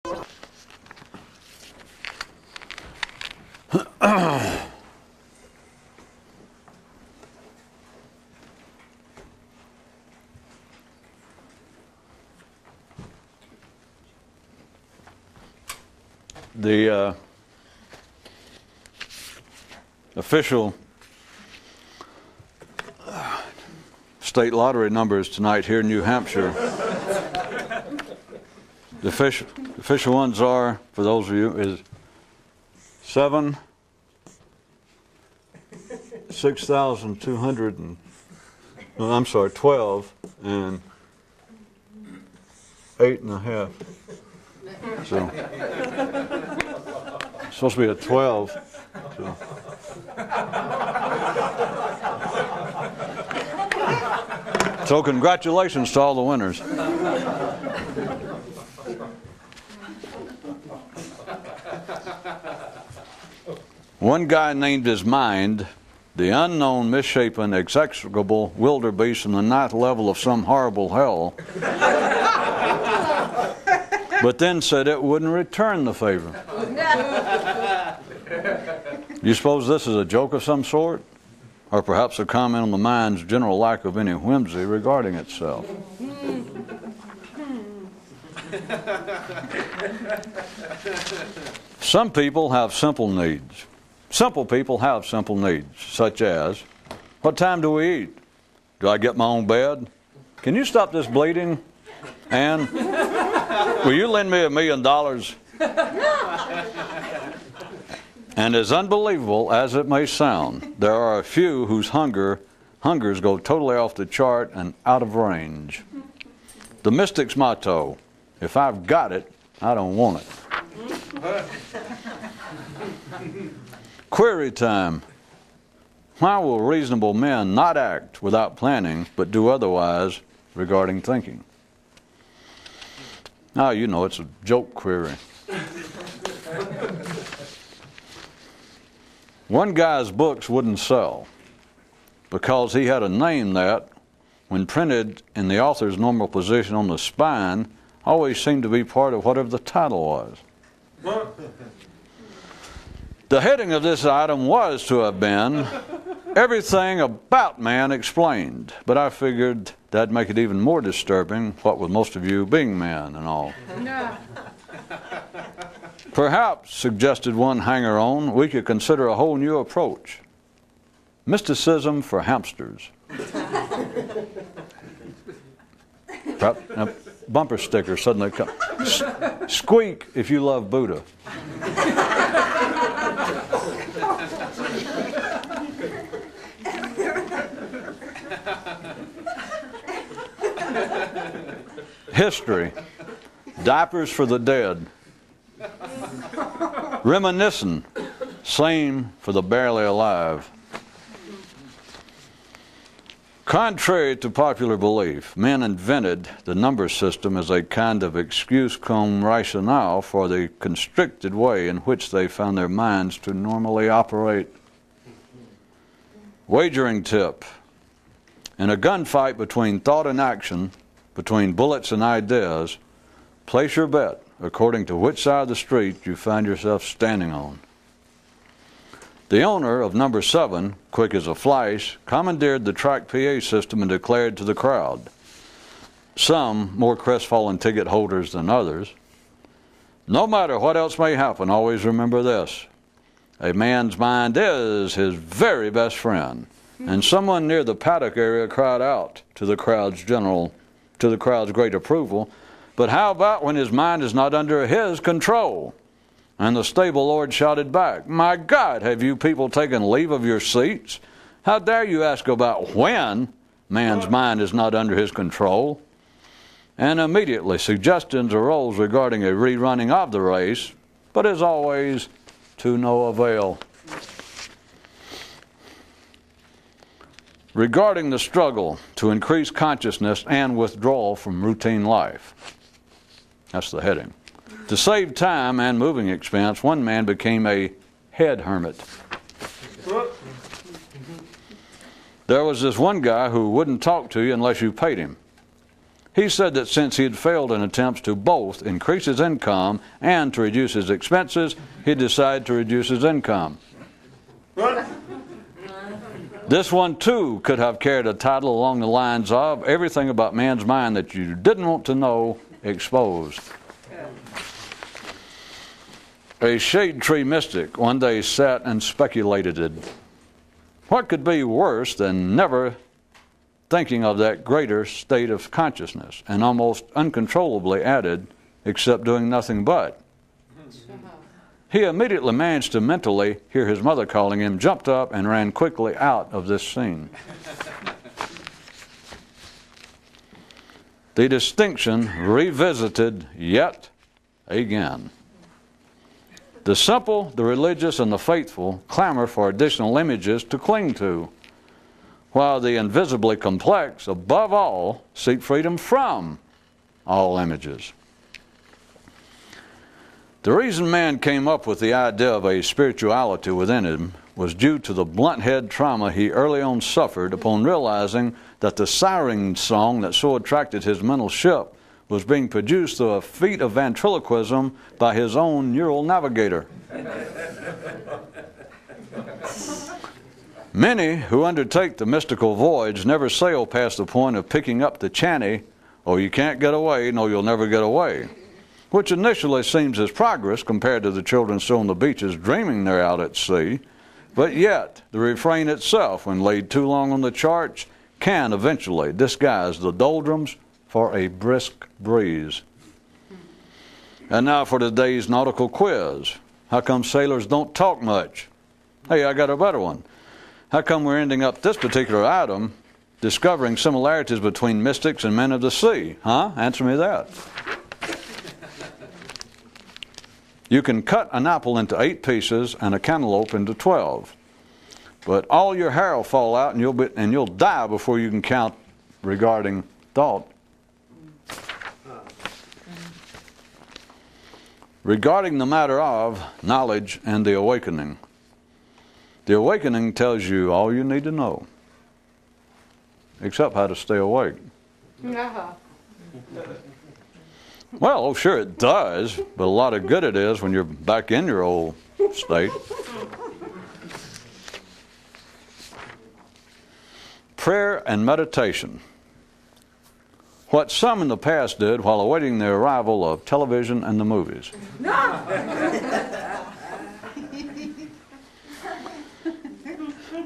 The official state lottery numbers tonight here in New Hampshire. The official ones are, for those of you, is 7, 6,200, and I'm sorry, 12, and 8.5. So it's supposed to be a 12. So congratulations to all the winners. One guy named his mind the unknown, misshapen, execrable wildebeest from the ninth level of some horrible hell, but then said it wouldn't return the favor. You suppose this is a joke of some sort? Or perhaps a comment on the mind's general lack of any whimsy regarding itself? Some people have simple needs. Simple people have simple needs, such as, what time do we eat? Do I get my own bed? Can you stop this bleeding? And will you lend me $1 million? And as unbelievable as it may sound, there are a few whose hungers go totally off the chart and out of range. The mystic's motto, if I've got it, I don't want it. Query time. Why will reasonable men not act without planning, but do otherwise regarding thinking? Now you know it's a joke query. One guy's books wouldn't sell because he had a name that, when printed in the author's normal position on the spine, always seemed to be part of whatever the title was. The heading of this item was to have been, Everything About Man Explained, but I figured that'd make it even more disturbing, what with most of you being men and all. Perhaps, suggested one hanger-on, we could consider a whole new approach. Mysticism for hamsters. Perhaps, a bumper sticker suddenly comes. Squeak if you love Buddha. History. Diapers for the dead. Reminiscent. Same for the barely alive. Contrary to popular belief, men invented the number system as a kind of excuse cum rationale for the constricted way in which they found their minds to normally operate. Wagering tip. In a gunfight between thought and action, between bullets and ideas, place your bet according to which side of the street you find yourself standing on. The owner of number 7, quick as a flash, commandeered the track PA system and declared to the crowd, some more crestfallen ticket holders than others, no matter what else may happen, always remember this. A man's mind is his very best friend. And someone near the paddock area cried out to the crowd's great approval, but how about when his mind is not under his control? And the stable lord shouted back, my God, have you people taken leave of your seats? How dare you ask about when man's mind is not under his control? And immediately suggestions arose regarding a rerunning of the race, but as always, to no avail. Regarding the struggle to increase consciousness and withdrawal from routine life. That's the heading. To save time and moving expense, one man became a head hermit. There was this one guy who wouldn't talk to you unless you paid him. He said that since he had failed in attempts to both increase his income and to reduce his expenses, he decided to reduce his income. This one, too, could have carried a title along the lines of Everything About Man's Mind That You Didn't Want to Know Exposed. A shade tree mystic one day sat and speculated, what could be worse than never thinking of that greater state of consciousness, and almost uncontrollably added, except doing nothing but. He immediately managed to mentally hear his mother calling him, jumped up, and ran quickly out of this scene. The distinction revisited yet again. The simple, the religious, and the faithful clamor for additional images to cling to, while the invisibly complex, above all, seek freedom from all images. The reason man came up with the idea of a spirituality within him was due to the blunt-head trauma he early on suffered upon realizing that the siren song that so attracted his mental ship was being produced through a feat of ventriloquism by his own neural navigator. Many who undertake the mystical voyage never sail past the point of picking up the chanty, "Oh, you can't get away, no, you'll never get away," which initially seems as progress compared to the children still on the beaches dreaming they're out at sea. But yet, the refrain itself, when laid too long on the charts, can eventually disguise the doldrums for a brisk breeze. And now for today's nautical quiz. How come sailors don't talk much? Hey, I got a better one. How come we're ending up this particular item discovering similarities between mystics and men of the sea? Huh? Answer me that. You can cut an apple into 8 pieces and a cantaloupe into 12. But all your hair will fall out and you'll die before you can count regarding thought. Regarding the matter of knowledge and the awakening. The awakening tells you all you need to know, except how to stay awake. Well, oh sure it does, but a lot of good it is when you're back in your old state. Prayer and meditation. What some in the past did while awaiting the arrival of television and the movies.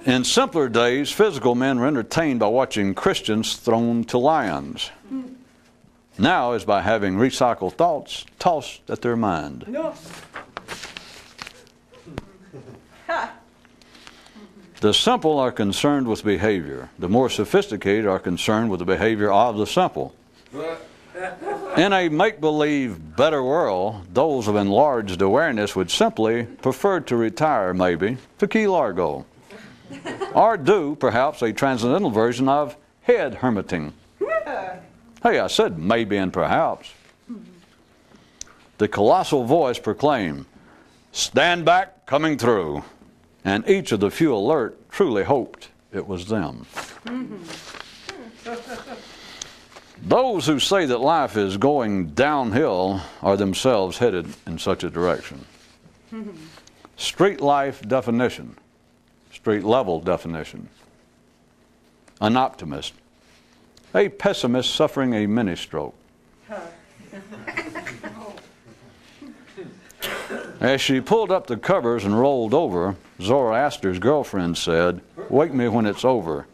In simpler days, physical men were entertained by watching Christians thrown to lions. Now is by having recycled thoughts tossed at their mind. The simple are concerned with behavior. The more sophisticated are concerned with the behavior of the simple. In a make-believe better world, those of enlarged awareness would simply prefer to retire, maybe, to Key Largo. Or do, perhaps, a transcendental version of head hermiting. Hey, I said maybe and perhaps. The colossal voice proclaimed, "Stand back, coming through." And each of the few alert truly hoped it was them. Those who say that life is going downhill are themselves headed in such a direction. Street life definition. Street level definition. An optimist. A pessimist suffering a mini stroke. As she pulled up the covers and rolled over, Zoroaster's girlfriend said, "Wake me when it's over."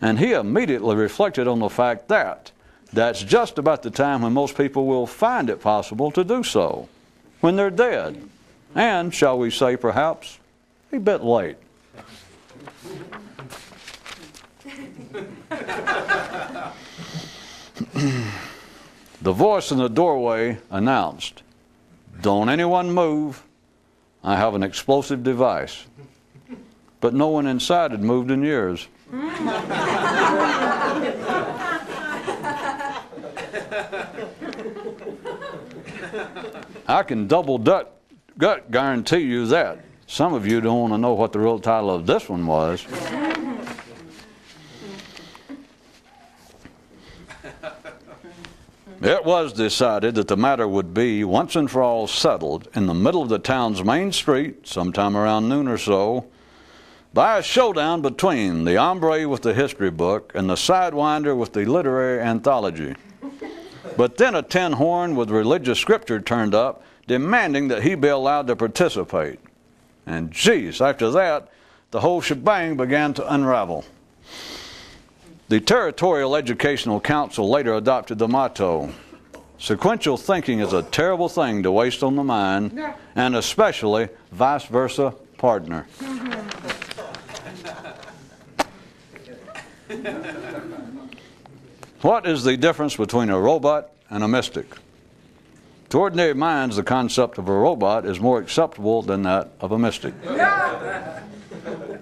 And he immediately reflected on the fact that that's just about the time when most people will find it possible to do so, when they're dead. And, shall we say perhaps, a bit late. The voice in the doorway announced, "Don't anyone move. I have an explosive device." But no one inside had moved in years. I can double gut guarantee you that. Some of you don't want to know what the real title of this one was. It was decided that the matter would be once and for all settled in the middle of the town's main street, sometime around noon or so, by a showdown between the hombre with the history book and the sidewinder with the literary anthology. But then a tin horn with religious scripture turned up, demanding that he be allowed to participate. And geez, after that, the whole shebang began to unravel. The Territorial Educational Council later adopted the motto, "Sequential thinking is a terrible thing to waste on the mind, and especially vice versa partner." What is the difference between a robot and a mystic? To ordinary minds, the concept of a robot is more acceptable than that of a mystic.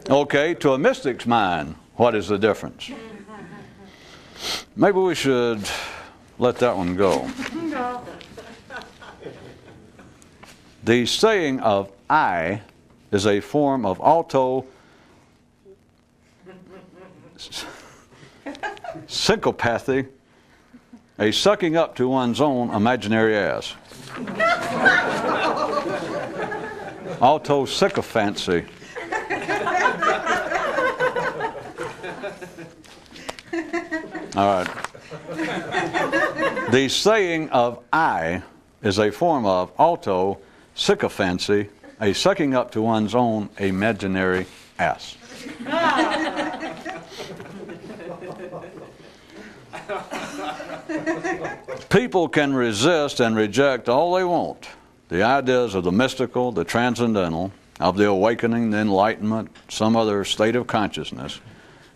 Okay, to a mystic's mind, what is the difference? Maybe we should let that one go. The saying of I is a form of syncopathy, a sucking up to one's own imaginary ass. Autosycophancy. All right. The saying of I is a form of autosycophancy, a sucking up to one's own imaginary ass. People can resist and reject all they want. The ideas of the mystical, the transcendental, of the awakening, the enlightenment, some other state of consciousness,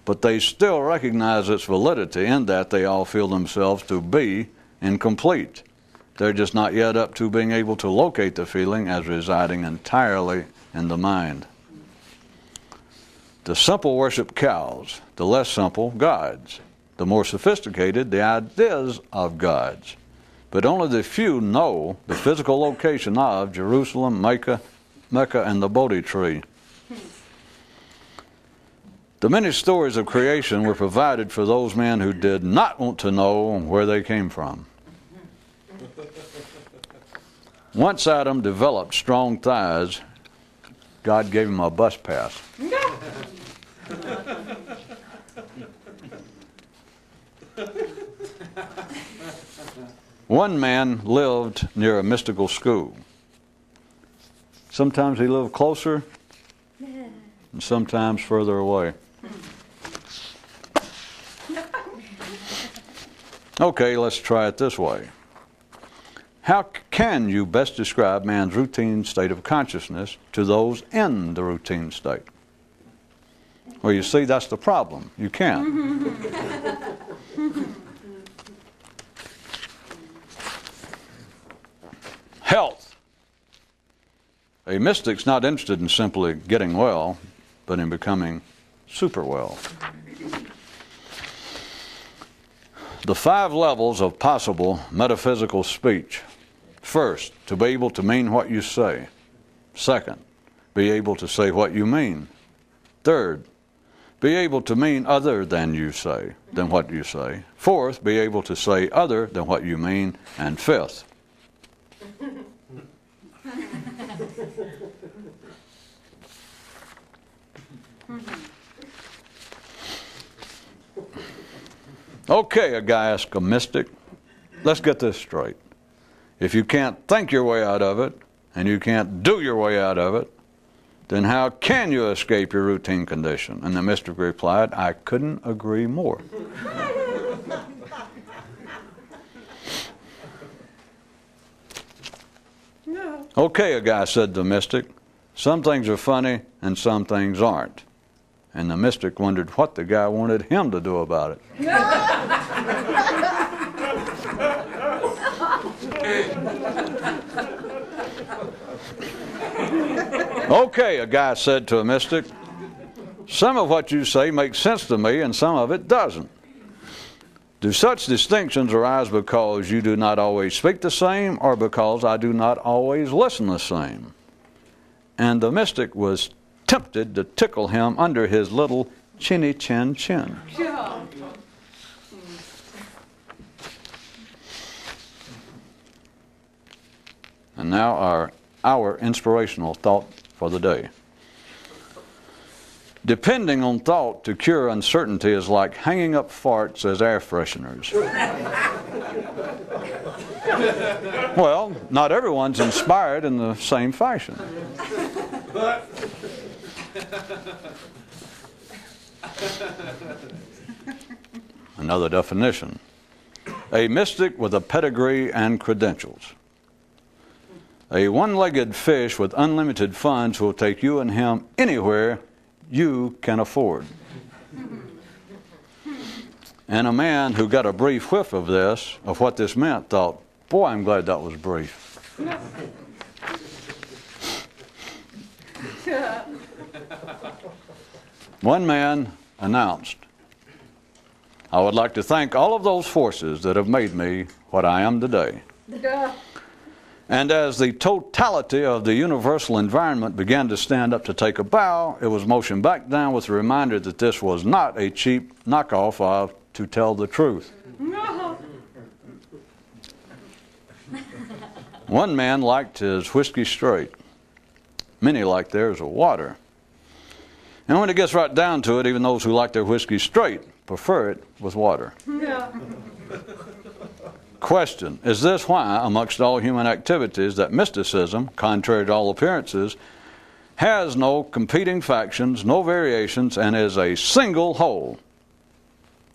but they still recognize its validity in that they all feel themselves to be incomplete. They're just not yet up to being able to locate the feeling as residing entirely in the mind. The simple worship cows, the less simple gods. The more sophisticated, the ideas of gods. But only the few know the physical location of Jerusalem, Mecca, and the Bodhi tree. The many stories of creation were provided for those men who did not want to know where they came from. Once Adam developed strong thighs, God gave him a bus pass. One man lived near a mystical school. Sometimes he lived closer, and sometimes further away. Okay, let's try it this way. How can you best describe man's routine state of consciousness to those in the routine state? Well, you see, that's the problem. You can't. Health. A mystic's not interested in simply getting well, but in becoming super well. The 5 levels of possible metaphysical speech. First, to be able to mean what you say. Second, be able to say what you mean. Third, be able to mean other than what you say. Fourth, be able to say other than what you mean. And fifth, okay, a guy asked a mystic, let's get this straight. If you can't think your way out of it, and you can't do your way out of it, then how can you escape your routine condition? And the mystic replied, I couldn't agree more. No. Okay, a guy said to the mystic, some things are funny and some things aren't. And the mystic wondered what the guy wanted him to do about it. Okay, a guy said to a mystic, some of what you say makes sense to me and some of it doesn't. Do such distinctions arise because you do not always speak the same or because I do not always listen the same? And the mystic was tempted to tickle him under his little chinny chin chin. And now our inspirational thought for the day. Depending on thought to cure uncertainty is like hanging up farts as air fresheners. Well, not everyone's inspired in the same fashion. Another definition. A mystic with a pedigree and credentials. A one-legged fish with unlimited funds will take you and him anywhere you can afford. And a man who got a brief whiff of this, of what this meant, thought, boy, I'm glad that was brief. One man announced, I would like to thank all of those forces that have made me what I am today. And as the totality of the universal environment began to stand up to take a bow, it was motioned back down with a reminder that this was not a cheap knockoff of To Tell the Truth. No. One man liked his whiskey straight. Many like theirs with water. And when it gets right down to it, even those who like their whiskey straight prefer it with water. Yeah. Question, is this why, amongst all human activities, that mysticism, contrary to all appearances, has no competing factions, no variations, and is a single whole,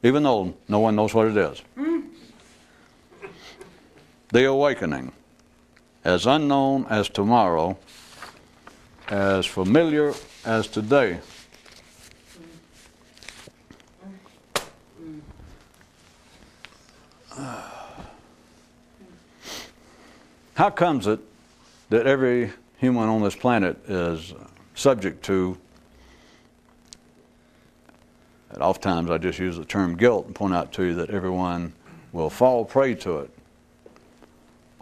even though no one knows what it is? The awakening, as unknown as tomorrow, as familiar as today. How comes it that every human on this planet is subject to, and oftentimes I just use the term guilt and point out to you that everyone will fall prey to it?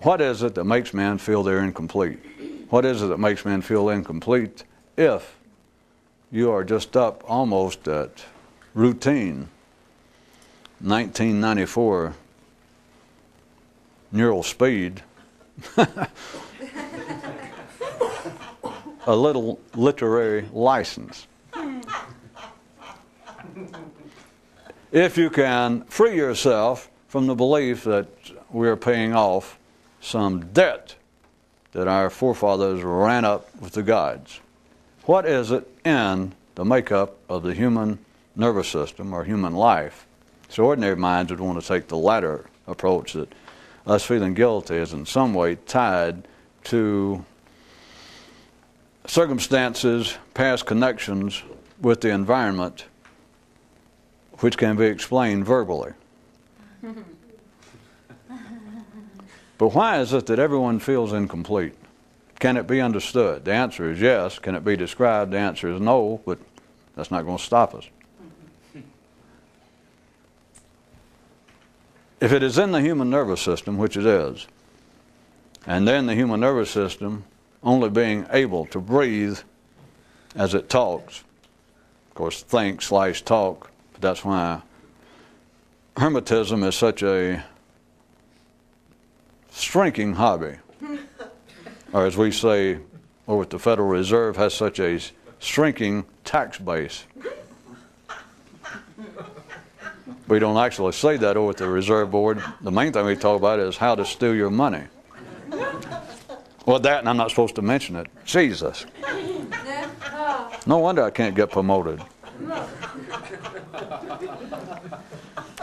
What is it that makes man feel they're incomplete? What is it that makes man feel incomplete if you are just up almost at routine 1994 neural speed? A little literary license. If you can free yourself from the belief that we are paying off some debt that our forefathers ran up with the gods. What is it in the makeup of the human nervous system or human life? So ordinary minds would want to take the latter approach, that us feeling guilty is in some way tied to circumstances, past connections with the environment, which can be explained verbally. But why is it that everyone feels incomplete? Can it be understood? The answer is yes. Can it be described? The answer is no, but that's not going to stop us. If it is in the human nervous system, which it is, and then the human nervous system only being able to breathe as it talks, of course, think/talk, but that's why hermetism is such a shrinking hobby. Or as we say over at the Federal Reserve, has such a shrinking tax base. We don't actually say that over at the Reserve Board. The main thing we talk about is how to steal your money. Well, that, and I'm not supposed to mention it. Jesus. No wonder I can't get promoted.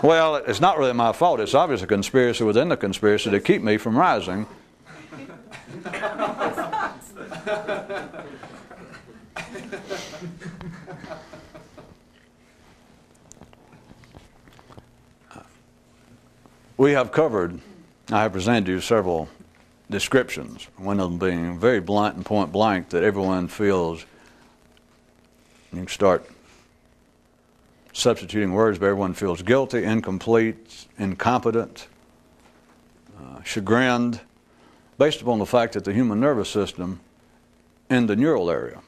Well, it's not really my fault. It's obviously a conspiracy within the conspiracy to keep me from rising. We have covered, I have presented you several descriptions, one of them being very blunt and point blank, that everyone feels. You can start substituting words, but everyone feels guilty, incomplete, incompetent, chagrined, based upon the fact that the human nervous system in the neural area,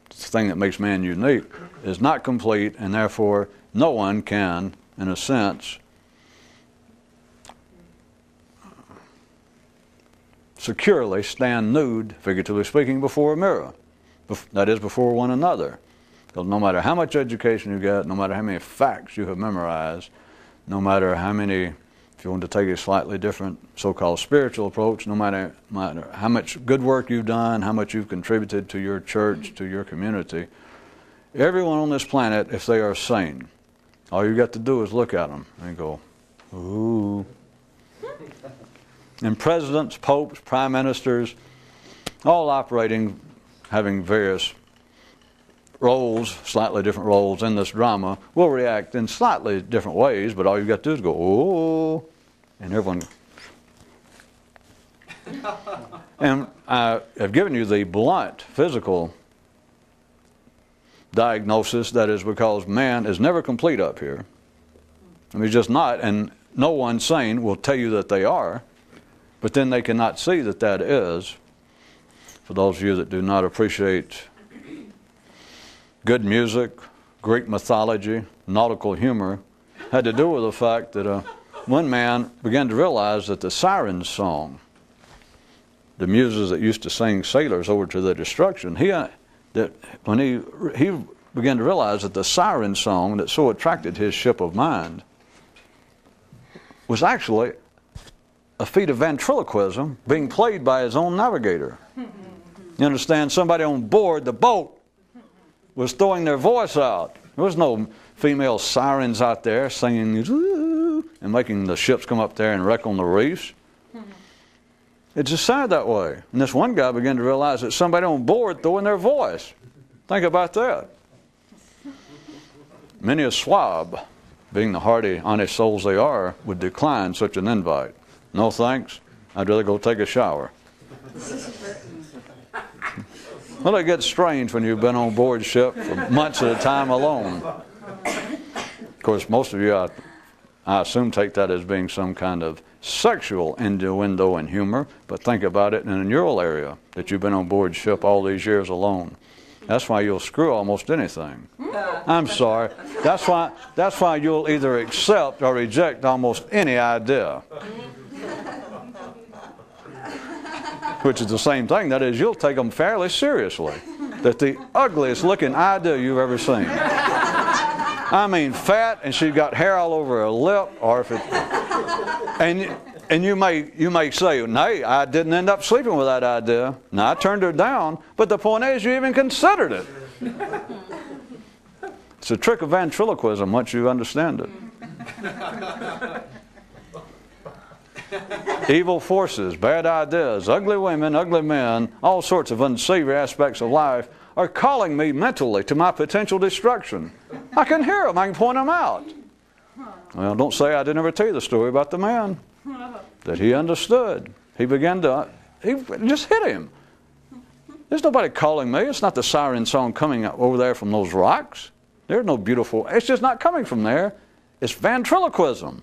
the thing that makes man unique, is not complete, and therefore no one can, in a sense, securely stand nude, figuratively speaking, before a mirror. That is, before one another. Because no matter how much education you get, no matter how many facts you have memorized, no matter how many, if you want to take a slightly different so-called spiritual approach, no matter how much good work you've done, how much you've contributed to your church, to your community, everyone on this planet, if they are sane, all you got to do is look at them and go, ooh. And presidents, popes, prime ministers, all operating, having various roles, slightly different roles in this drama, will react in slightly different ways, but all you've got to do is go, oh, and everyone. And I have given you the blunt physical diagnosis, that is because man is never complete up here. I mean, he's just not, and no one sane will tell you that they are, but then they cannot see that that is. For those of you that do not appreciate good music, Greek mythology, nautical humor, had to do with the fact that one man began to realize that the siren song, the muses that used to sing sailors over to their destruction, he began to realize that the siren song that so attracted his ship of mind was actually a feat of ventriloquism being played by his own navigator. You understand? Somebody on board the boat was throwing their voice out. There was no female sirens out there singing and making the ships come up there and wreck on the reefs. It just sounded that way. And this one guy began to realize that somebody on board throwing their voice. Think about that. Many a swab, being the hearty, honest souls they are, would decline such an invite. No thanks, I'd rather go take a shower. Well, it gets strange when you've been on board ship for months at a time alone. Of course, most of you, I assume, take that as being some kind of sexual innuendo and humor, but think about it in a neural area, that you've been on board ship all these years alone. That's why you'll screw almost anything. I'm sorry. That's why you'll either accept or reject almost any idea. Which is the same thing. That is, you'll take them fairly seriously. That the ugliest looking idea you've ever seen. I mean, fat, and she's got hair all over her lip, or if it, and you may say, "Nay, I didn't end up sleeping with that idea. No, I turned her down." But the point is, you even considered it. It's a trick of ventriloquism once you understand it. Evil forces, bad ideas, ugly women, ugly men, all sorts of unsavory aspects of life are calling me mentally to my potential destruction. I can hear them. I can point them out. Well, don't say I didn't ever tell you the story about the man. That he understood. He just hit him. There's nobody calling me. It's not the siren song coming up over there from those rocks. There's no beautiful, it's just not coming from there. It's ventriloquism.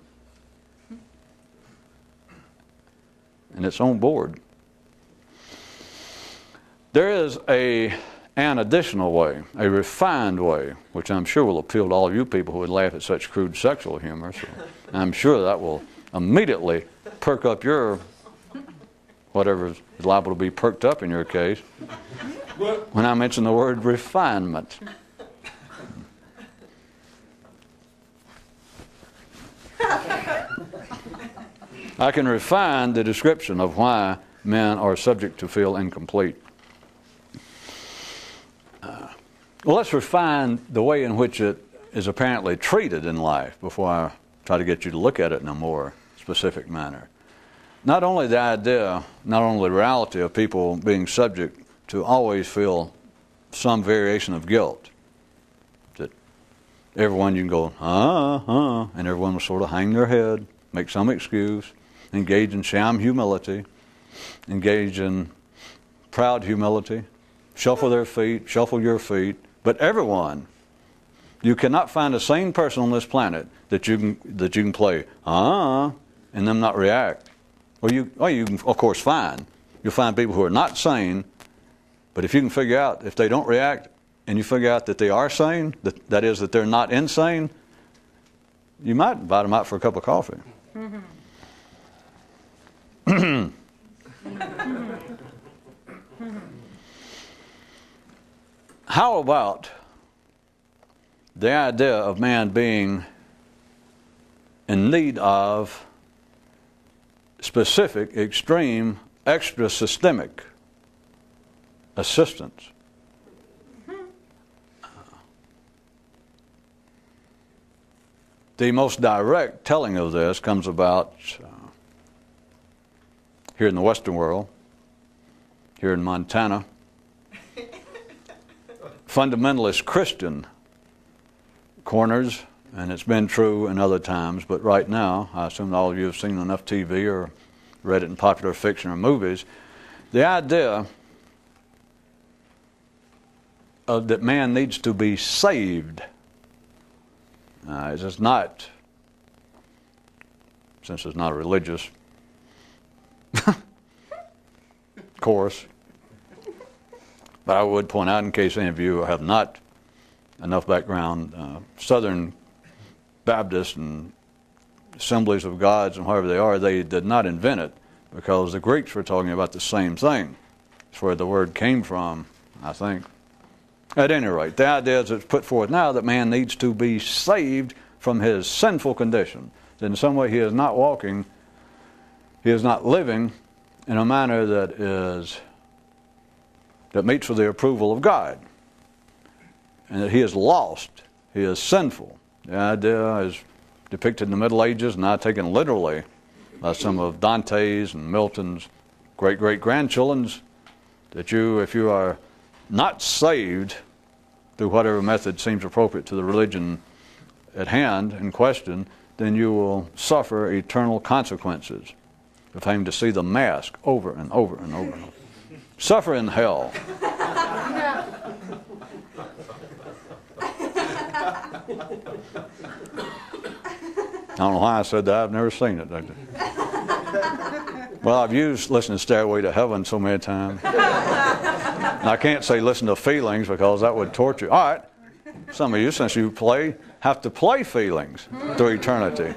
And it's on board. There is an additional way, a refined way, which I'm sure will appeal to all of you people who would laugh at such crude sexual humor. So I'm sure that will immediately perk up your, whatever is liable to be perked up in your case, when I mention the word refinement. I can refine the description of why men are subject to feel incomplete. Well, let's refine the way in which it is apparently treated in life before I try to get you to look at it in a more specific manner. Not only the idea, not only the reality of people being subject to always feel some variation of guilt. That everyone, you can go, and everyone will sort of hang their head, make some excuse, engage in sham humility, engage in proud humility, shuffle their feet, shuffle your feet. But everyone, you cannot find a sane person on this planet that you can play, and them not react. Well, you can, of course, you'll find people who are not sane, but if you can figure out, if they don't react, and you figure out that they are sane, that is, that they're not insane, you might invite them out for a cup of coffee. How about the idea of man being in need of specific, extreme, extra systemic assistance? The most direct telling of this comes about here in the Western world, here in Montana. Fundamentalist Christian corners, and it's been true in other times, but right now, I assume all of you have seen enough TV or read it in popular fiction or movies, the idea that man needs to be saved. It's not, since it's not a religious course, but I would point out, in case any of you have not enough background, Southern Baptists and Assemblies of Gods and whoever they are, they did not invent it, because the Greeks were talking about the same thing. It's where the word came from, I think. At any rate, the idea is it's put forth now that man needs to be saved from his sinful condition. That in some way he is not walking, he is not living in a manner that meets with the approval of God. And that he is lost, he is sinful. The idea is depicted in the Middle Ages, not taken literally by some of Dante's and Milton's great-great-grandchildren's, that if you are not saved through whatever method seems appropriate to the religion at hand in question, then you will suffer eternal consequences of having to see the mask over and over and over and over. Suffer in hell. I don't know why I said that. I've never seen it. Well, I've listened to Stairway to Heaven so many times. And I can't say listen to feelings, because that would torture. All right. Some of you, since you have to play feelings through eternity.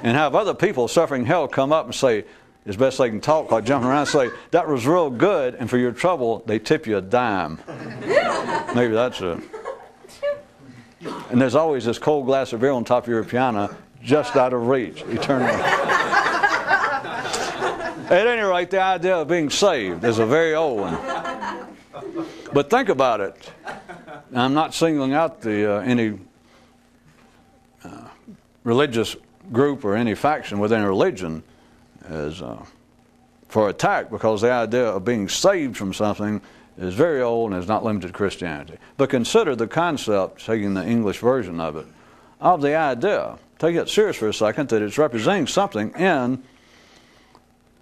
And have other people suffering hell come up and say, as best they can talk, like jumping around and say, that was real good, and for your trouble, they tip you a dime. Maybe that's it. And there's always this cold glass of beer on top of your piano, just out of reach, eternally. At any rate, the idea of being saved is a very old one. But think about it. I'm not singling out any religious group or any faction within a religion as for attack, because the idea of being saved from something is very old and is not limited to Christianity. But consider the concept, taking the English version of it, of the idea, take it serious for a second, that it's representing something in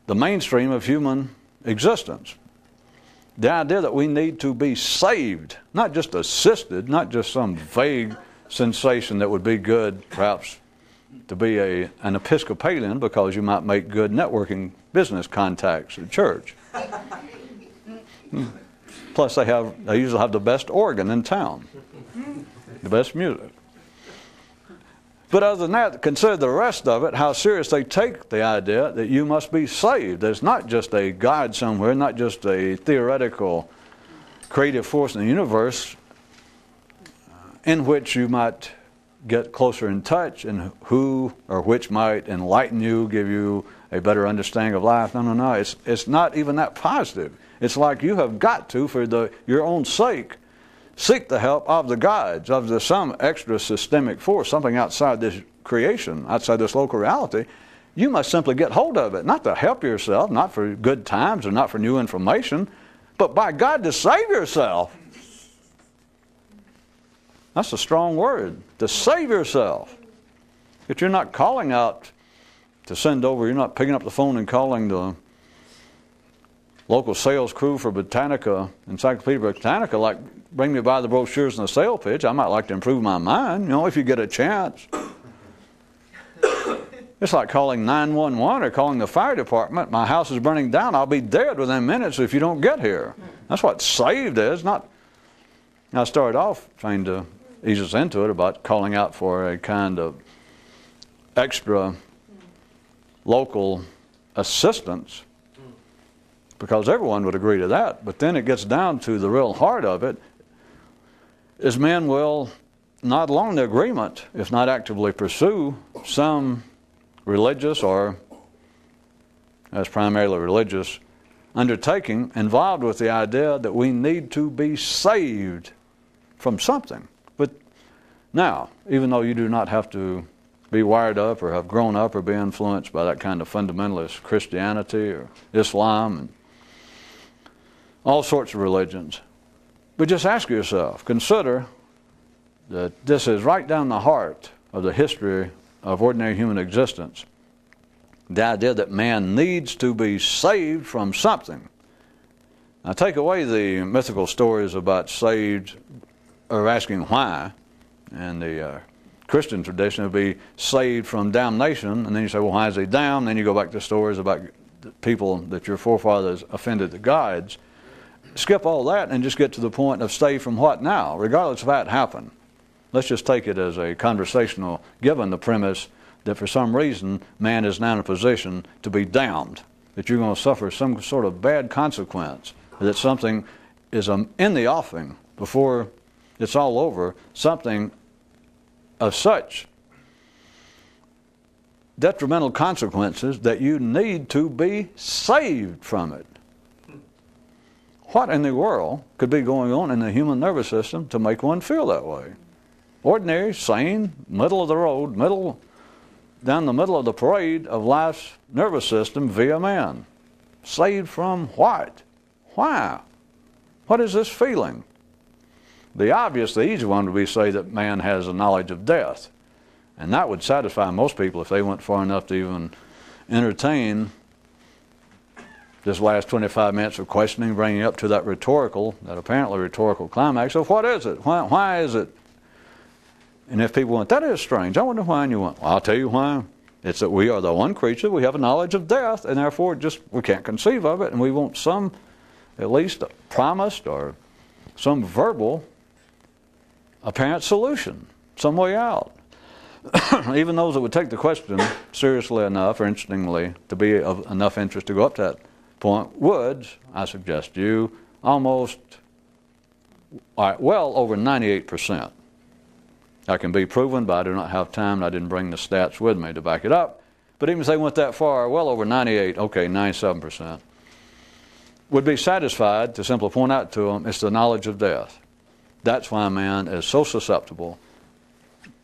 the mainstream of human existence. The idea that we need to be saved, not just assisted, not just some vague sensation that would be good, perhaps, to be an Episcopalian, because you might make good networking business contacts at church. Plus, they usually have the best organ in town, the best music. But other than that, consider the rest of it, how serious they take the idea that you must be saved. There's not just a God somewhere, not just a theoretical creative force in the universe in which you might get closer in touch, and who or which might enlighten you, give you a better understanding of life. No. It's not even that positive. It's like you have got to, for your own sake, seek the help of the gods, of some extra systemic force, something outside this creation, outside this local reality. You must simply get hold of it, not to help yourself, not for good times or not for new information, but by God to save yourself. That's a strong word, to save yourself. If you're not calling out to send over, you're not picking up the phone and calling the local sales crew for Britannica, Encyclopedia Britannica, like, bring me by the brochures and the sale pitch. I might like to improve my mind, if you get a chance. It's like calling 911 or calling the fire department. My house is burning down. I'll be dead within minutes if you don't get here. That's what saved is. Not. I started off trying to ease us into it about calling out for a kind of extra local assistance, because everyone would agree to that. But then it gets down to the real heart of it, is men will not alone the agreement, if not actively pursue some religious or, as primarily religious, undertaking involved with the idea that we need to be saved from something. But now, even though you do not have to be wired up or have grown up or be influenced by that kind of fundamentalist Christianity or Islam and all sorts of religions, but just ask yourself, consider that this is right down the heart of the history of ordinary human existence. The idea that man needs to be saved from something. Now take away the mythical stories about saved, or asking why, and the Christian tradition would be saved from damnation, and then you say, well, why is he damned? Then you go back to stories about the people that your forefathers offended the gods. Skip all that and just get to the point of saved from what now, regardless of how it happened. Let's just take it as a conversational, given the premise that for some reason man is now in a position to be damned, that you're going to suffer some sort of bad consequence, that something is in the offing before it's all over, something of such detrimental consequences that you need to be saved from it. What in the world could be going on in the human nervous system to make one feel that way? Ordinary, sane, middle of the road, down the middle of the parade of life's nervous system via man. Saved from what? Why? What is this feeling? The obvious, the easy one would be to say that man has a knowledge of death. And that would satisfy most people if they went far enough to even entertain this last 25 minutes of questioning, bringing up to that apparently rhetorical climax of what is it? Why is it? And if people went, that is strange, I wonder why, and you went, well, I'll tell you why. It's that we are the one creature, we have a knowledge of death, and therefore we can't conceive of it, and we want some, at least promised or some verbal apparent solution, some way out. Even those that would take the question seriously enough, or interestingly, to be of enough interest to go up to that point, would, I suggest to you, almost, well over 98%. That can be proven, but I do not have time, and I didn't bring the stats with me to back it up. But even if they went that far, well over 98, okay, 97%, would be satisfied to simply point out to them it's the knowledge of death. That's why man is so susceptible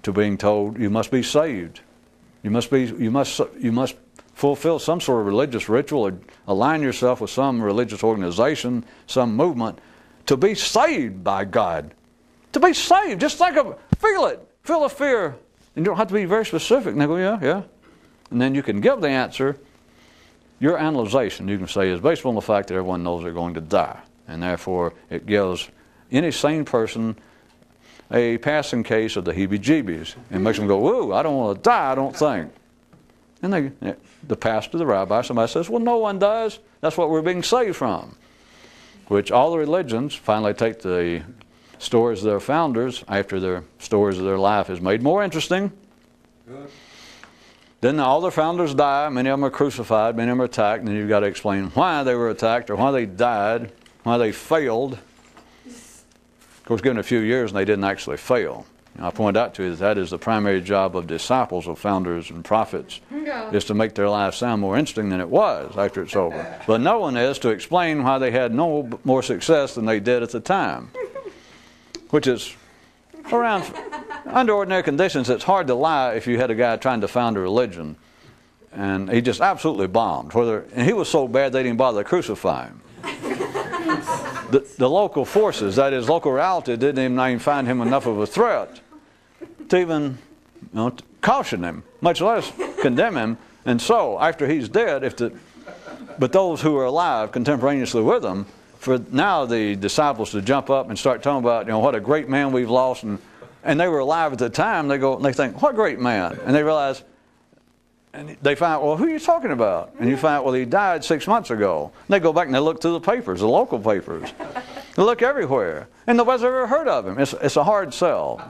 to being told you must be saved. You must fulfill some sort of religious ritual or align yourself with some religious organization, some movement, to be saved by God. To be saved, just think of, feel the fear. And you don't have to be very specific. And they go, yeah. And then you can give the answer. Your analyzation, you can say, is based on the fact that everyone knows they're going to die. And therefore, it gives any sane person a passing case of the heebie-jeebies. And makes them go, whoa, I don't want to die, I don't think. And the pastor, the rabbi, somebody says, well, no one does. That's what we're being saved from. Which all the religions finally take the stories of their founders, after their stories of their life is made more interesting. Good. Then all the founders die, many of them are crucified, many of them are attacked, and then you've got to explain why they were attacked or why they died, why they failed. Of course, given a few years and they didn't actually fail. And I point out to you that is the primary job of disciples of founders and prophets, is to make their life sound more interesting than it was after it's over. But no one is to explain why they had no more success than they did at the time. Which is around, under ordinary conditions, it's hard to lie if you had a guy trying to found a religion and he just absolutely bombed. And he was so bad they didn't bother to crucify him. The local forces, that is, local reality, didn't even find him enough of a threat to even caution him, much less condemn him. And so, after he's dead, but those who are alive contemporaneously with him, for now the disciples to jump up and start talking about, what a great man we've lost, and they were alive at the time, they think, what great man? And they realize, and they find, well, who are you talking about? And you find, well, he died 6 months ago. And they go back and they look through the papers, the local papers. They look everywhere. And nobody's ever heard of him. It's a hard sell.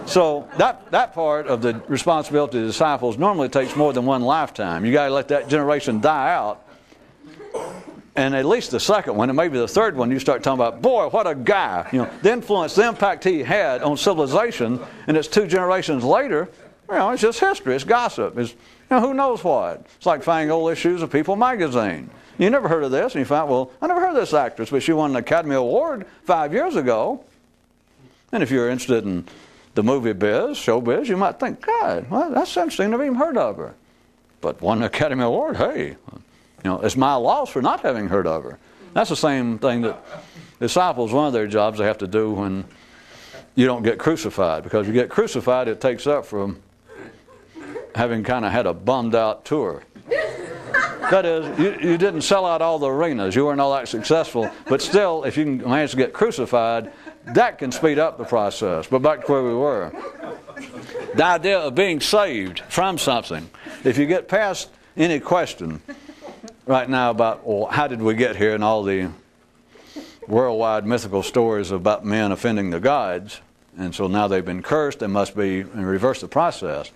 So that part of the responsibility of the disciples normally takes more than one lifetime. You got to let that generation die out. And at least the second one, and maybe the third one, you start talking about, boy, what a guy. You know, the influence, the impact he had on civilization, and it's 2 generations later, you know, it's just history. It's gossip. It's, you know, who knows what. It's like finding old issues of People magazine. You never heard of this, and you find, well, I never heard of this actress, but she won an Academy Award 5 years ago. And if you're interested in the movie biz, show biz, you might think, God, well, that's interesting. I've never even heard of her. But won an Academy Award, hey, you know, it's my loss for not having heard of her. That's the same thing that disciples, one of their jobs they have to do when you don't get crucified. Because you get crucified, it takes up from having kind of had a bummed out tour. That is, you didn't sell out all the arenas. You weren't all that successful. But still, if you can manage to get crucified, that can speed up the process. But back to where we were. The idea of being saved from something. If you get past any question right now about, well, how did we get here, and all the worldwide mythical stories about men offending the gods, and so now they've been cursed, they must be, and reverse the process.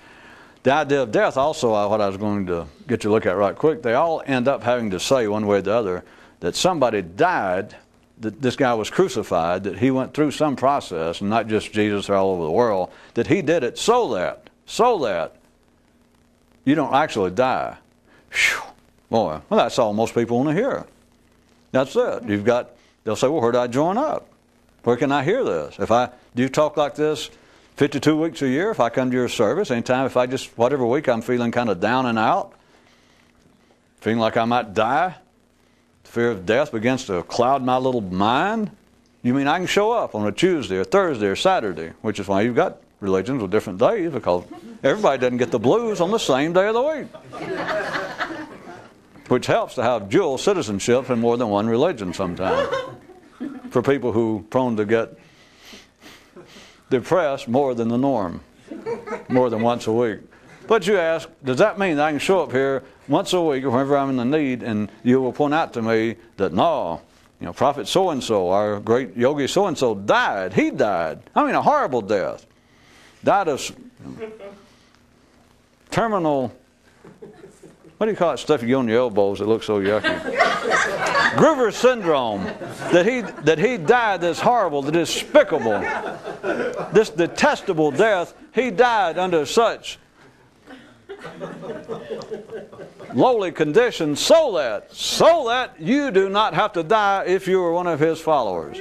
The idea of death also, what I was going to get you to look at right quick, they all end up having to say one way or the other that somebody died, that this guy was crucified, that he went through some process, and not just Jesus or all over the world, that he did it so that you don't actually die. Whew. Boy, well, that's all most people want to hear. That's it. They'll say, well, where do I join up? Where can I hear this? Do you talk like this 52 weeks a year? If I come to your service, anytime, if I just, whatever week I'm feeling kind of down and out, feeling like I might die, the fear of death begins to cloud my little mind, you mean I can show up on a Tuesday or Thursday or Saturday, which is why you've got religions with different days, because everybody doesn't get the blues on the same day of the week. Which helps to have dual citizenship in more than one religion sometimes. For people who are prone to get depressed more than the norm, more than once a week. But you ask, does that mean that I can show up here once a week or whenever I'm in the need, and you will point out to me that, no, you know, Prophet so-and-so, our great yogi so-and-so died. He died. I mean, a horrible death. Died of terminal, what do you call it, stuff you get on your elbows that looks so yucky? Groover syndrome. That he died this horrible, this despicable, this detestable death. He died under such lowly conditions so that you do not have to die if you are one of his followers.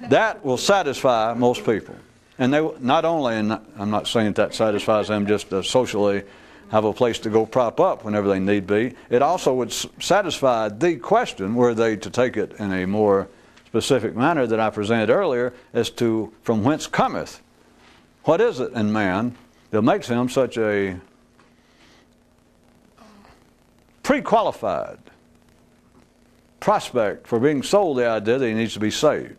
That will satisfy most people. And they not only, and I'm not saying that satisfies them just to socially have a place to go prop up whenever they need be. It also would satisfy the question, were they to take it in a more specific manner that I presented earlier, as to from whence cometh. What is it in man that makes him such a pre-qualified prospect for being sold the idea that he needs to be saved?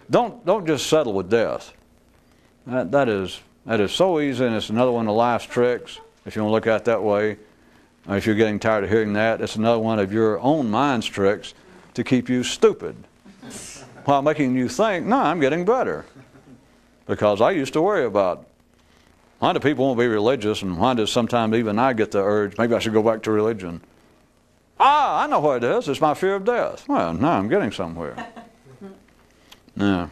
Don't just settle with death. That is so easy, and it's another one of life's tricks, if you want to look at it that way. If you're getting tired of hearing that, it's another one of your own mind's tricks to keep you stupid, while making you think, no, I'm getting better. Because I used to worry about, why do people want to be religious, and why does sometimes even I get the urge, maybe I should go back to religion? I know what it is. It's my fear of death. Well, now I'm getting somewhere. Now,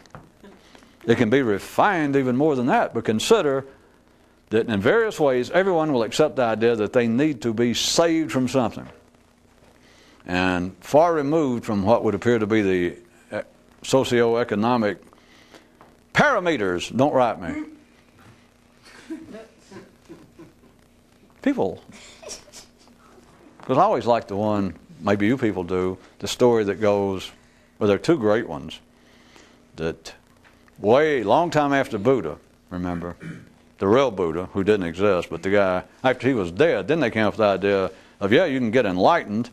it can be refined even more than that, but consider that in various ways everyone will accept the idea that they need to be saved from something. And far removed from what would appear to be the socioeconomic parameters, don't write me. People, because I always like the one, maybe you people do, the story that goes, well, there are two great ones, that way, long time after Buddha, remember, the real Buddha, who didn't exist, but the guy, after he was dead, then they came up with the idea of, yeah, you can get enlightened.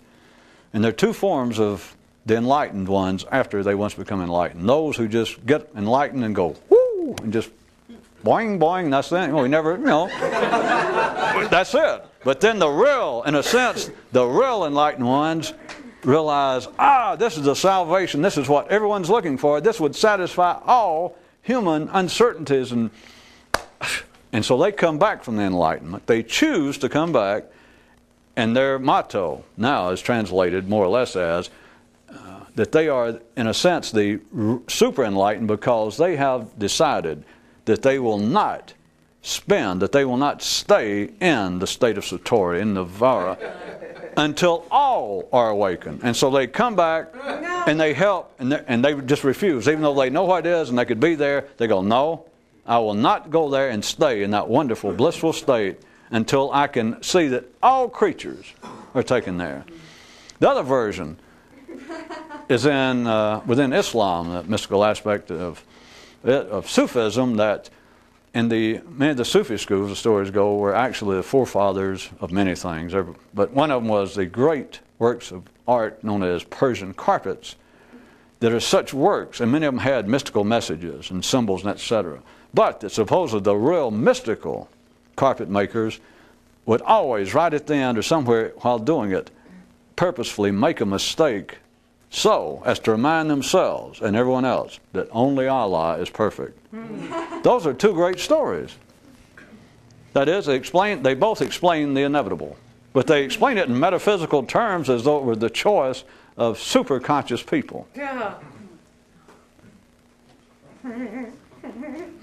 And there are two forms of the enlightened ones after they once become enlightened. Those who just get enlightened and go, whoo, and just boing, boing, that's it. Well, we never, that's it. But then the real, in a sense, the real enlightened ones realize, this is the salvation. This is what everyone's looking for. This would satisfy all human uncertainties. And so they come back from the Enlightenment. They choose to come back, and their motto now is translated more or less as that they are, in a sense, the super enlightened, because they have decided that they will not that they will not stay in the state of Satori, in Nirvana, until all are awakened. And so they come back and they help, and they just refuse. Even though they know what it is and they could be there, they go, no, I will not go there and stay in that wonderful, blissful state until I can see that all creatures are taken there. The other version is within Islam, the mystical aspect of Sufism, that in many of the Sufi schools, the stories go, were actually the forefathers of many things. But one of them was the great works of art known as Persian carpets, that are such works, and many of them had mystical messages and symbols and etc. But that supposedly the real mystical carpet makers would always, right at the end or somewhere while doing it, purposefully make a mistake so as to remind themselves and everyone else that only Allah is perfect. Those are two great stories. That is, they both explain the inevitable, but they explain it in metaphysical terms as though it were the choice of superconscious people. Yeah.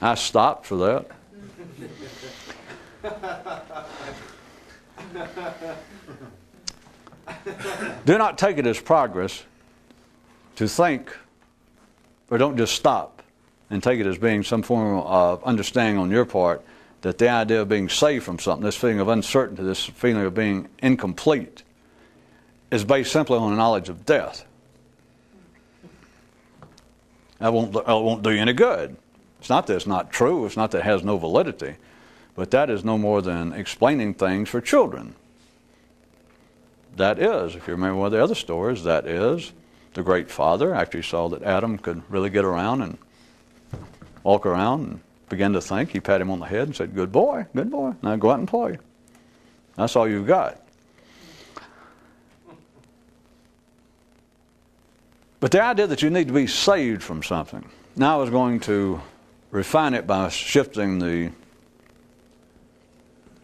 I stopped for that. Do not take it as progress to think, or don't just stop and take it as being some form of understanding on your part that the idea of being saved from something, this feeling of uncertainty, this feeling of being incomplete, is based simply on a knowledge of death. That won't do you any good. It's not that it's not true, it's not that it has no validity, but that is no more than explaining things for children. That is, if you remember one of the other stories, that is, the great father, after he saw that Adam could really get around and walk around and begin to think, he patted him on the head and said, good boy, now go out and play. That's all you've got. But the idea that you need to be saved from something, now I was going to refine it by shifting the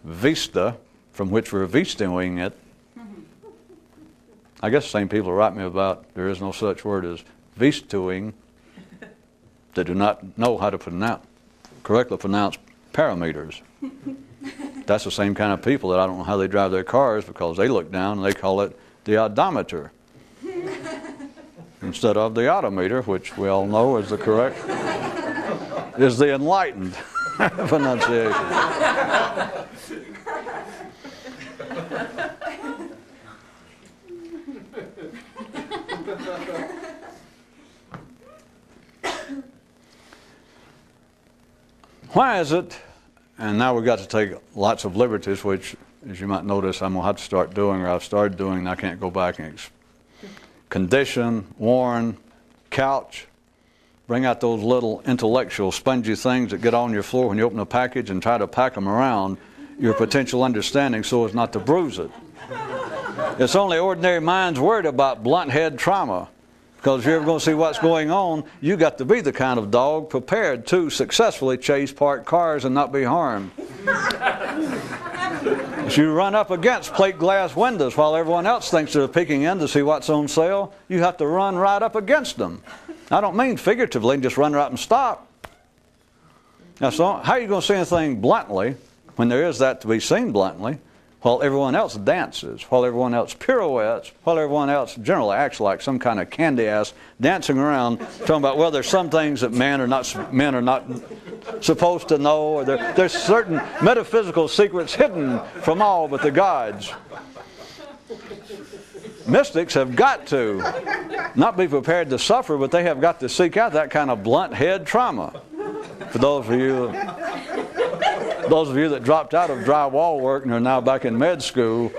vista from which we're vistaing it. I guess the same people write me about there is no such word as vistuing. They do not know how to correctly pronounce parameters. That's the same kind of people that I don't know how they drive their cars, because they look down and they call it the odometer instead of the odometer, which we all know is the correct, is the enlightened pronunciation. Why is it, and now we've got to take lots of liberties, which, as you might notice, I'm going to have to start doing, or I've started doing, and I can't go back and condition, warn, couch, bring out those little intellectual spongy things that get on your floor when you open a package and try to pack them around your potential understanding so as not to bruise it. It's only ordinary minds worried about blunt head trauma. Because if you're ever going to see what's going on, you got to be the kind of dog prepared to successfully chase parked cars and not be harmed. If you run up against plate glass windows while everyone else thinks they're peeking in to see what's on sale, you have to run right up against them. I don't mean figuratively, just run right up and stop. Now, so how are you going to see anything bluntly when there is that to be seen bluntly, while everyone else dances, while everyone else pirouettes, while everyone else generally acts like some kind of candy ass dancing around, talking about, well, there's some things that men are not supposed to know, or there's certain metaphysical secrets hidden from all but the gods. Mystics have got to not be prepared to suffer, but they have got to seek out that kind of blunt head trauma. For those of you that dropped out of drywall work and are now back in med school,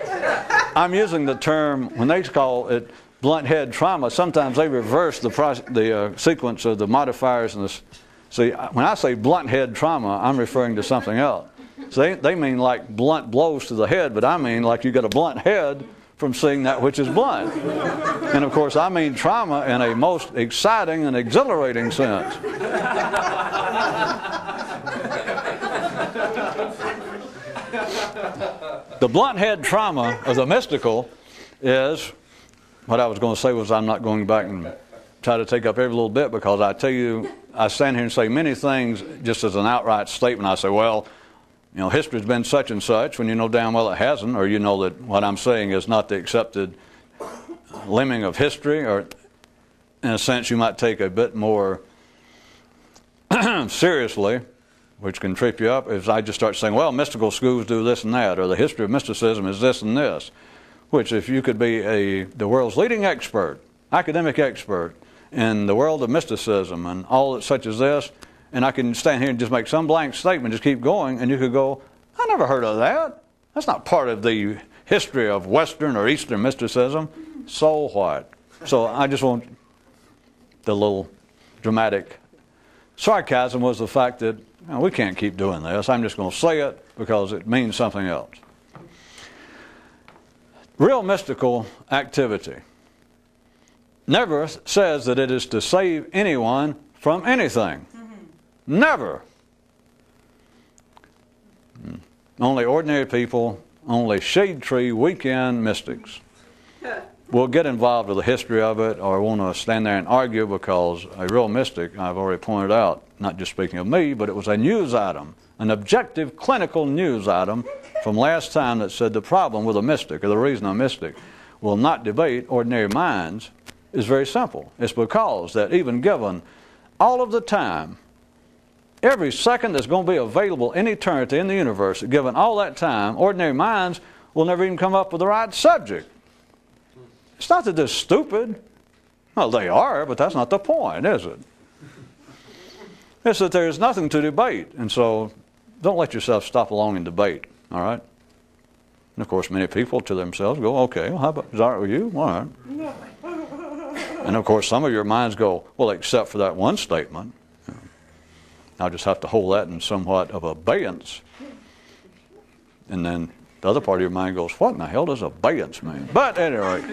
I'm using the term, when they call it blunt head trauma, sometimes they reverse the sequence of the modifiers. See, when I say blunt head trauma, I'm referring to something else. So they mean like blunt blows to the head, but I mean like you got a blunt head from seeing that which is blunt. And of course, I mean trauma in a most exciting and exhilarating sense. The blunt head trauma of the mystical is, what I was going to say was I'm not going back and try to take up every little bit, because I tell you, I stand here and say many things just as an outright statement. I say, well, you know, history's been such and such, when you know damn well it hasn't, or you know that what I'm saying is not the accepted lemming of history, or in a sense you might take a bit more seriously, which can trip you up, is I just start saying, well, mystical schools do this and that, or the history of mysticism is this and this, which if you could be the world's leading expert, academic expert in the world of mysticism and all such as this, and I can stand here and just make some blank statement, just keep going, and you could go, I never heard of that. That's not part of the history of Western or Eastern mysticism. So what? So I just want the little dramatic sarcasm was the fact that we can't keep doing this. I'm just going to say it because it means something else. Real mystical activity never says that it is to save anyone from anything. Never. Only ordinary people, only shade tree weekend mystics will get involved with the history of it or want to stand there and argue, because a real mystic, I've already pointed out, not just speaking of me, but it was a news item, an objective clinical news item from last time that said the problem with a mystic, or the reason a mystic will not debate ordinary minds, is very simple. It's because that even given all of the time, every second that's going to be available in eternity in the universe, given all that time, ordinary minds will never even come up with the right subject. It's not that they're stupid. Well, they are, but that's not the point, is it? It's that there's nothing to debate. And so don't let yourself stop along and debate, all right? And of course, many people to themselves go, okay, well, how about, is that right with you? All right. And of course, some of your minds go, well, except for that one statement. I'll just have to hold that in somewhat of abeyance. And then the other part of your mind goes, what in the hell does abeyance mean? But at any rate,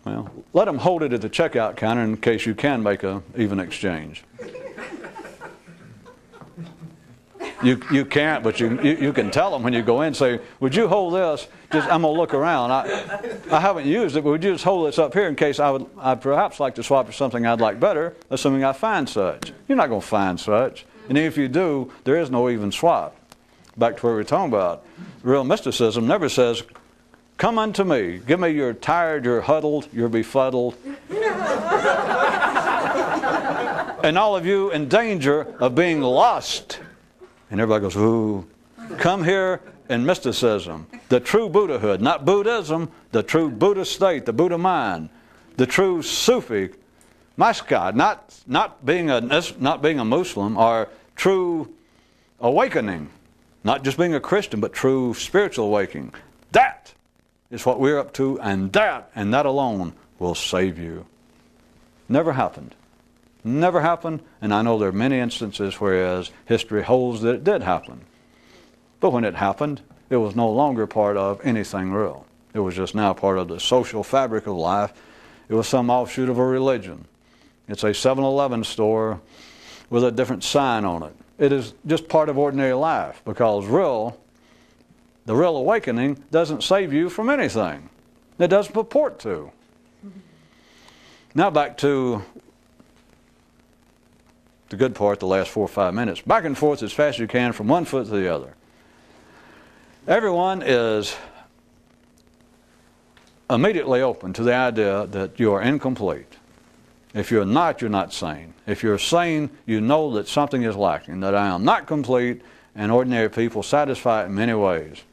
well, let them hold it at the checkout counter in case you can make an even exchange. You can't, but you can tell them when you go in, say, would you hold this? Just, I'm going to look around. I haven't used it, but would you just hold this up here in case I'd perhaps like to swap for something I'd like better, assuming I find such. You're not going to find such. And if you do, there is no even swap. Back to what we were talking about. Real mysticism never says, come unto me. Give me your tired, your huddled, your befuddled. And all of you in danger of being lost. And everybody goes, ooh. Come here in mysticism. The true Buddhahood, not Buddhism, the true Buddha state, the Buddha mind, the true Sufi, Mashkad, not being a Muslim, or true awakening, not just being a Christian, but true spiritual awakening. That is what we're up to, and that alone will save you. Never happened. Never happened, and I know there are many instances whereas history holds that it did happen. But when it happened, it was no longer part of anything real. It was just now part of the social fabric of life. It was some offshoot of a religion. It's a 7-Eleven store with a different sign on it. It is just part of ordinary life, because the real awakening doesn't save you from anything. It doesn't purport to. Now back to the good part, the last 4 or 5 minutes. Back and forth as fast as you can from one foot to the other. Everyone is immediately open to the idea that you are incomplete. If you're not sane. If you're sane, you know that something is lacking, that I am not complete, and ordinary people satisfy it in many ways.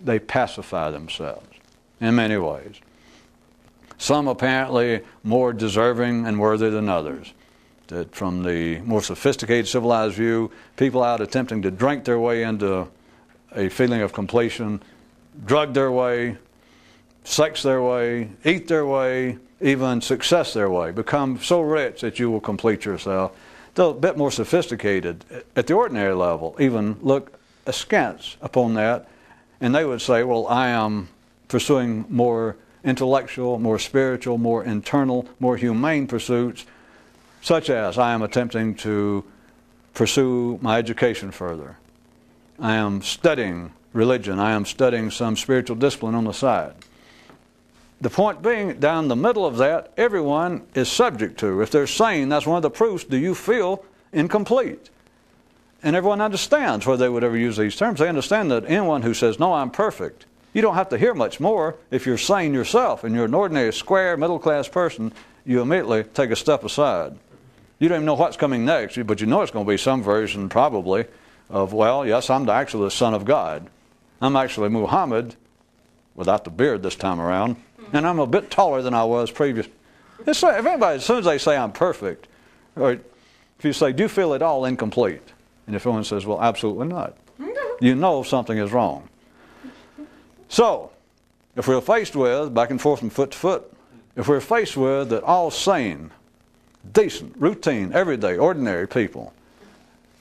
They pacify themselves in many ways. Some apparently more deserving and worthy than others. That from the more sophisticated, civilized view, people out attempting to drink their way into a feeling of completion, drug their way, sex their way, eat their way, even success their way, become so rich that you will complete yourself. Though a bit more sophisticated at the ordinary level, even look askance upon that and they would say, well, I am pursuing more intellectual, more spiritual, more internal, more humane pursuits, such as I am attempting to pursue my education further. I am studying religion. I am studying some spiritual discipline on the side. The point being, down the middle of that, everyone is subject to. If they're sane, that's one of the proofs. Do you feel incomplete? And everyone understands whether they would ever use these terms. They understand that anyone who says, no, I'm perfect, you don't have to hear much more. If you're sane yourself and you're an ordinary, square, middle-class person, you immediately take a step aside. You don't even know what's coming next, but you know it's going to be some version, probably, of, well, yes, I'm actually the Son of God. I'm actually Muhammad, without the beard this time around, and I'm a bit taller than I was previous. If anybody, as soon as they say I'm perfect, or if you say, do you feel it all incomplete? And if someone says, well, absolutely not, you know something is wrong. So, if we're faced with, back and forth from foot to foot, if we're faced with that all sane, decent, routine, everyday, ordinary people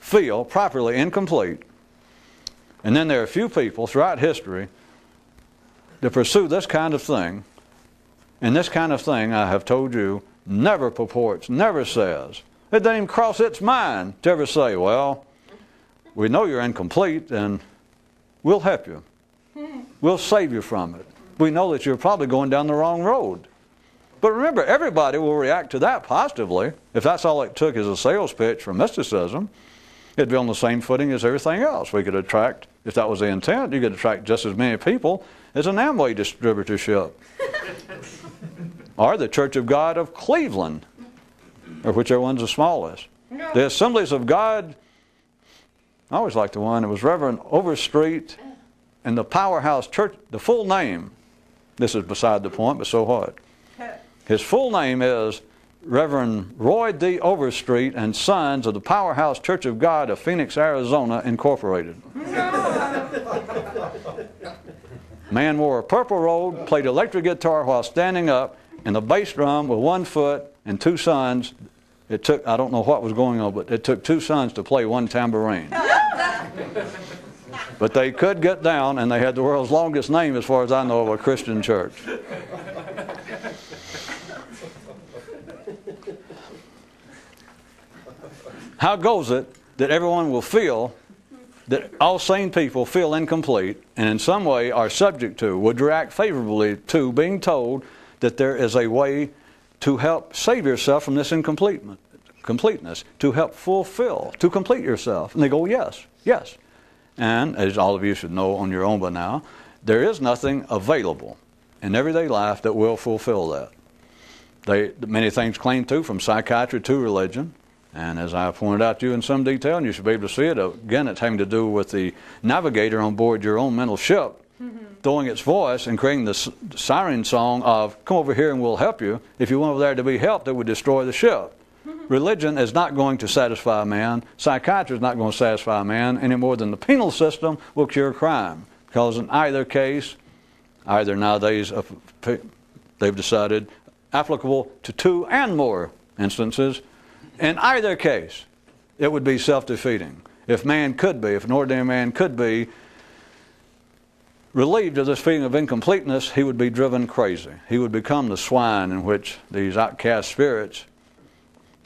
feel properly incomplete, and then there are a few people throughout history that pursue this kind of thing, and this kind of thing, I have told you, never purports, never says, it doesn't even cross its mind to ever say, well, we know you're incomplete and we'll help you. We'll save you from it. We know that you're probably going down the wrong road. But remember, everybody will react to that positively. If that's all it took as a sales pitch for mysticism, it'd be on the same footing as everything else. We could attract, if that was the intent, you could attract just as many people as an Amway distributorship. Or the Church of God of Cleveland, or whichever one's the smallest. No. The Assemblies of God, I always liked the one, it was Reverend Overstreet and the Powerhouse Church, the full name, this is beside the point, but so what? His full name is Reverend Roy D. Overstreet and Sons of the Powerhouse Church of God of Phoenix, Arizona, Incorporated. Man wore a purple robe, played electric guitar while standing up, and the bass drum with 1 foot and 2 sons. It took, I don't know what was going on, but it took 2 sons to play 1 tambourine. But they could get down, and they had the world's longest name, as far as I know, of a Christian church. How goes it that everyone will feel, that all sane people feel incomplete, and in some way are subject to, would react favorably to being told that there is a way to help save yourself from this incompleteness, to help fulfill, to complete yourself? And they go, yes, yes. And as all of you should know on your own by now, there is nothing available in everyday life that will fulfill that. Many things claim to, from psychiatry to religion. And as I pointed out to you in some detail, and you should be able to see it, again, it's having to do with the navigator on board your own mental ship, throwing its voice and creating the siren song of, come over here and we'll help you. If you went over there to be helped, it would destroy the ship. Religion is not going to satisfy a man. Psychiatry is not going to satisfy a man any more than the penal system will cure crime. Because in either case, either nowadays they've decided applicable to 2 and more instances, in either case, it would be self-defeating. If an ordinary man could be relieved of this feeling of incompleteness, he would be driven crazy. He would become the swine in which these outcast spirits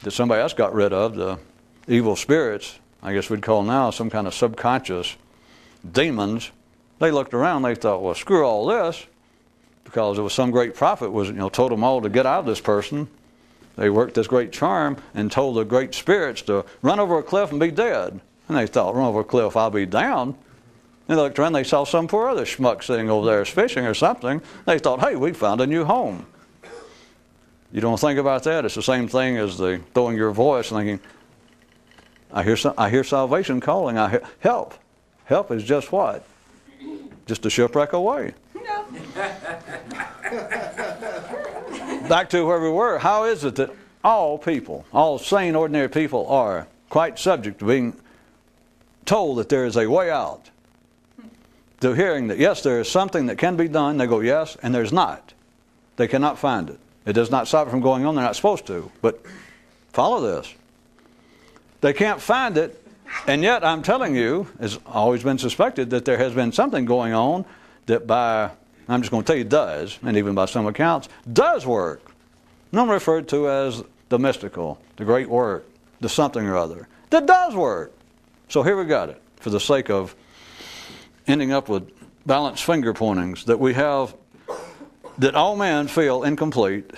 that somebody else got rid of, the evil spirits, I guess we'd call now some kind of subconscious demons, they looked around, they thought, well, screw all this, because there was some great prophet was, told them all to get out of this person. They worked this great charm and told the great spirits to run over a cliff and be dead. And they thought, run over a cliff, I'll be down. And they looked around, they saw some poor other schmuck sitting over there fishing or something. They thought, hey, we found a new home. You don't think about that? It's the same thing as the throwing your voice and thinking, I hear salvation calling. Help. Help is just what? Just a shipwreck away. No. Back to where we were. How is it that all people, all sane, ordinary people, are quite subject to being told that there is a way out? To hearing that, yes, there is something that can be done. They go, yes, and there's not. They cannot find it. It does not stop it from going on. They're not supposed to. But follow this. They can't find it And yet, I'm telling you, it's always been suspected that there has been something going on that I'm just going to tell you does, and even by some accounts, does work. Normally referred to as the mystical, the great work, the something or other. That does work. So here we got it, for the sake of ending up with balanced finger pointings, that we have that all men feel incomplete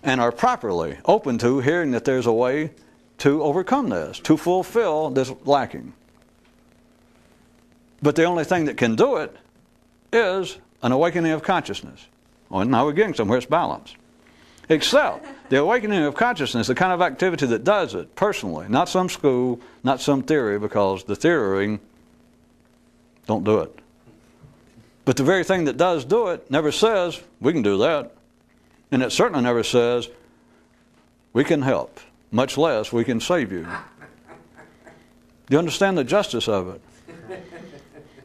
and are properly open to hearing that there's a way to overcome this, to fulfill this lacking. But the only thing that can do it is an awakening of consciousness. Well, now we're getting somewhere, it's balance. Except the awakening of consciousness, the kind of activity that does it personally, not some school, not some theory, because the theory don't do it. But the very thing that does do it never says we can do that. And it certainly never says we can help, much less we can save you. Do you understand the justice of it?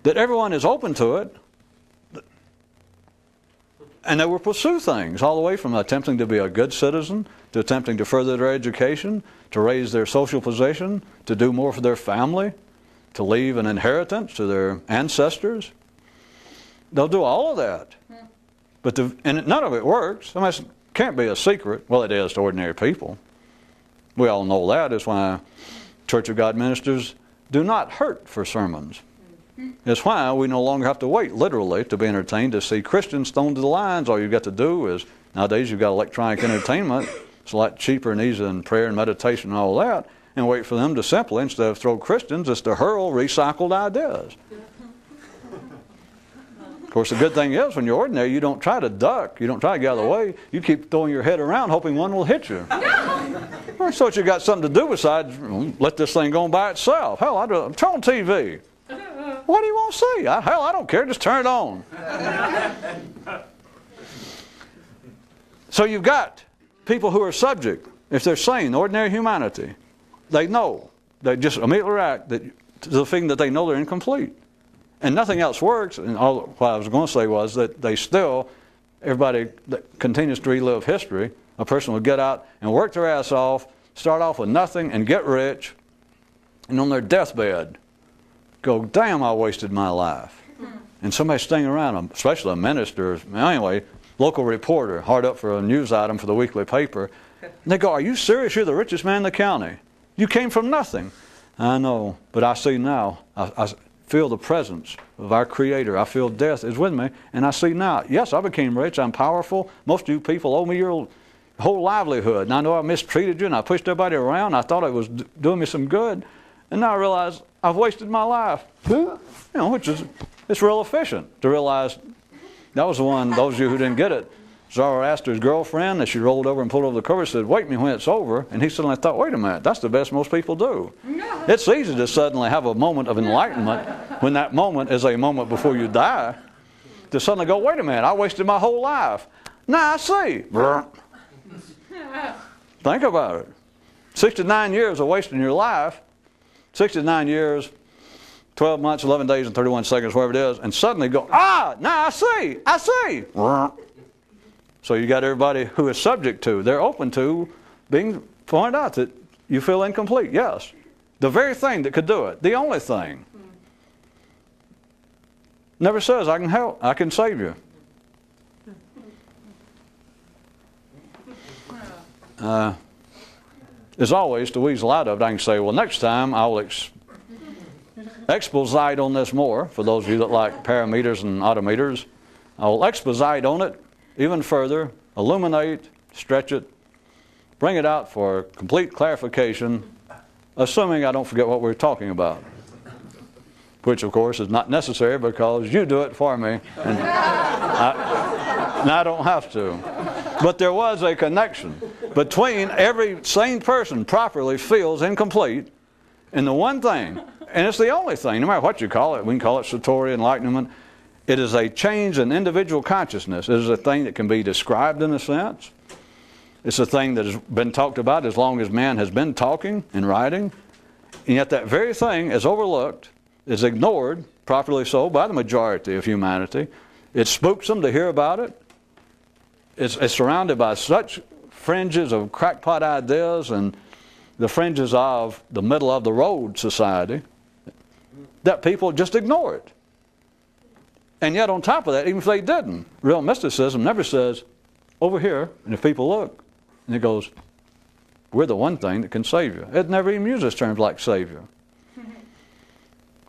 That everyone is open to it, and they will pursue things all the way from attempting to be a good citizen, to attempting to further their education, to raise their social position, to do more for their family, to leave an inheritance to their ancestors. They'll do all of that. But and none of it works. I mean, it can't be a secret. Well, it is to ordinary people. We all know that. It's why Church of God ministers do not hurt for sermons. It's why we no longer have to wait, literally, to be entertained, to see Christians stoned to the lines. All you've got to do is, nowadays you've got electronic entertainment. It's a lot cheaper and easier than prayer and meditation and all that. And wait for them to simply, instead of throw Christians, is to hurl recycled ideas. Of course, the good thing is, when you're ordinary, you don't try to duck. You don't try to get out of the way. You keep throwing your head around, hoping one will hit you. So you got something to do besides let this thing go on by itself. Hell, turn on TV. What do you want to see? Hell, I don't care. Just turn it on. So you've got people who are subject, if they're sane, ordinary humanity, they know. They just immediately react to the thing that they know they're incomplete. And nothing else works. And what I was going to say was that everybody that continues to relive history, a person will get out and work their ass off, start off with nothing and get rich, and on their deathbed, go, damn, I wasted my life. And somebody staying around them, especially a minister, anyway, local reporter, hard up for a news item for the weekly paper, and they go, are you serious? You're the richest man in the county. You came from nothing. I know, but I see now. I feel the presence of our Creator. I feel death is with me, and I see now. Yes, I became rich. I'm powerful. Most of you people owe me your whole livelihood, and I know I mistreated you, and I pushed everybody around. I thought it was doing me some good, and now I realize I've wasted my life. It's real efficient to realize. That was the one, those of you who didn't get it, Zoroaster's girlfriend, as she rolled over and pulled over the cover, said, wake me when it's over. And he suddenly thought, wait a minute, that's the best most people do. No. It's easy to suddenly have a moment of enlightenment when that moment is a moment before you die, to suddenly go, wait a minute, I wasted my whole life. Now I see. Think about it. 69 years of wasting your life, 69 years, 12 months, 11 days, and 31 seconds, whatever it is, and suddenly go, now I see. So you got everybody who is subject to, they're open to being pointed out that you feel incomplete. Yes. The very thing that could do it, the only thing, never says, I can help, I can save you. As always, to weasel out of it, I can say, well, next time I'll exposite on this more, for those of you that like parameters and autometers. I'll exposite on it even further, illuminate, stretch it, bring it out for complete clarification, assuming I don't forget what we're talking about. Which, of course, is not necessary because you do it for me, and I don't have to. But there was a connection between every sane person properly feels incomplete, and the one thing, and it's the only thing, no matter what you call it, we can call it Satori, enlightenment, it is a change in individual consciousness. It is a thing that can be described in a sense. It's a thing that has been talked about as long as man has been talking and writing. And yet that very thing is overlooked, is ignored, properly so, by the majority of humanity. It spooks them to hear about it. It's surrounded by such fringes of crackpot ideas and the fringes of the middle of the road society, that people just ignore it. And yet on top of that, even if they didn't, real mysticism never says, over here, and if people look, and it goes, we're the one thing that can save you. It never even uses terms like Savior.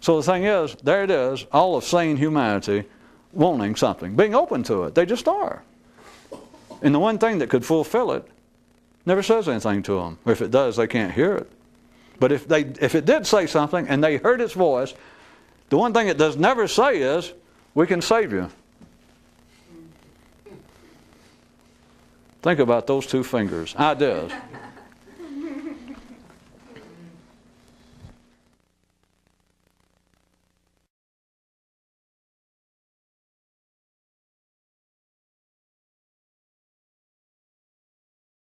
So the thing is, there it is, all of sane humanity wanting something, being open to it. They just are. And the one thing that could fulfill it never says anything to them. Or if it does, they can't hear it. But if it did say something and they heard its voice, the one thing it does never say is, we can save you. Think about those two fingers. Ideas.